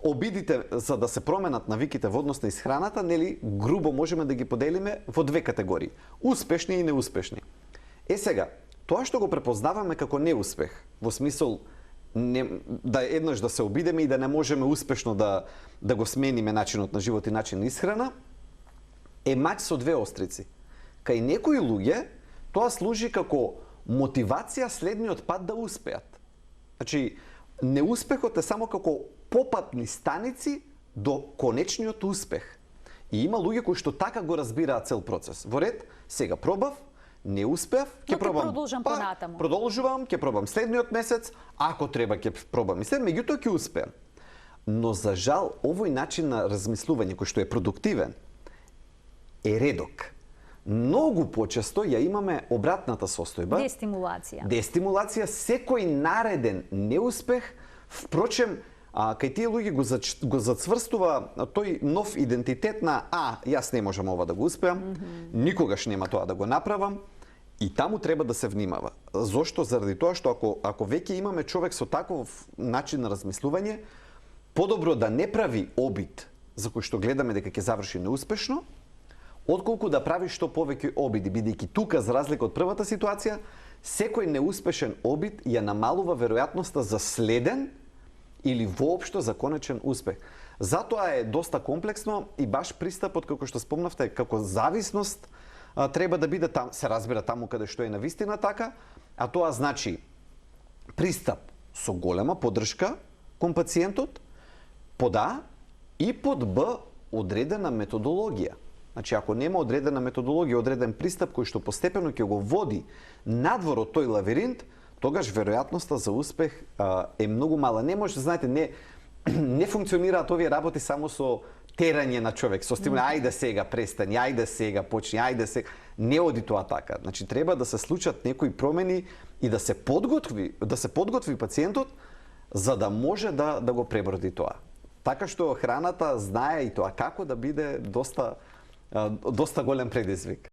обидите за да се променат навиките во однос на исхраната, нели, грубо можеме да ги поделиме во две категории: успешни и неуспешни. Сега, тоа што го препознаваме како неуспех, во смисол да еднаш да се обидеме и да не можеме успешно да го смениме начинот на живот и начин на исхрана, е мач со две острици. Кај некои луѓе тоа служи како мотивација следниот пат да успеат. Значи, неуспехот е само како попатни станици до конечниот успех. И има луѓе кои што така го разбираат цел процес. Во ред, сега пробав, не успеав, ќе пробам. Продолжам понатаму. Продолжувам, ќе пробам следниот месец, ако треба ќе пробам и след, меѓутоа ќе успеам. Но за жал, овој начин на размислување кој што е продуктивен е редок. Многу почесто ја имаме обратната состојба. Дестимулација. Дестимулација, секој нареден неуспех, впрочем, кај тие луѓе го зацврстува тој нов идентитет на јас не можам ова да го успеам, никогаш нема тоа да го направам, и таму треба да се внимава. Зошто? Заради тоа што ако веќе имаме човек со таков начин на размислување, подобро да не прави обид за кој што гледаме дека ќе заврши неуспешно, отколку да прави што повеќе обиди, бидејќи тука, за разлика од првата ситуација, секој неуспешен обид ја намалува веројатноста за следен или воопшто за конечен успех. Затоа е доста комплексно и баш пристапот, како што спомнавте, како зависност, треба да биде там, се разбира таму каде што е навистина така, а тоа значи пристап со голема поддршка кон пациентот, под А, и под Б одредена методологија. Значи, ако нема одредена методологија, одреден пристап кој што постепено ќе го води надвор од тој лавиринт, тогаш веројатноста за успех е многу мала. Не може, знаете, не функционираат овие работи само со терање на човек, со стимулирање, ајде сега престани, ајде сега почни, ајде сега. Не оди тоа така. Значи, треба да се случат некои промени и да се подготви пациентот за да може да го преброди тоа. Така што храната знае и тоа како да биде доста голем предизвик.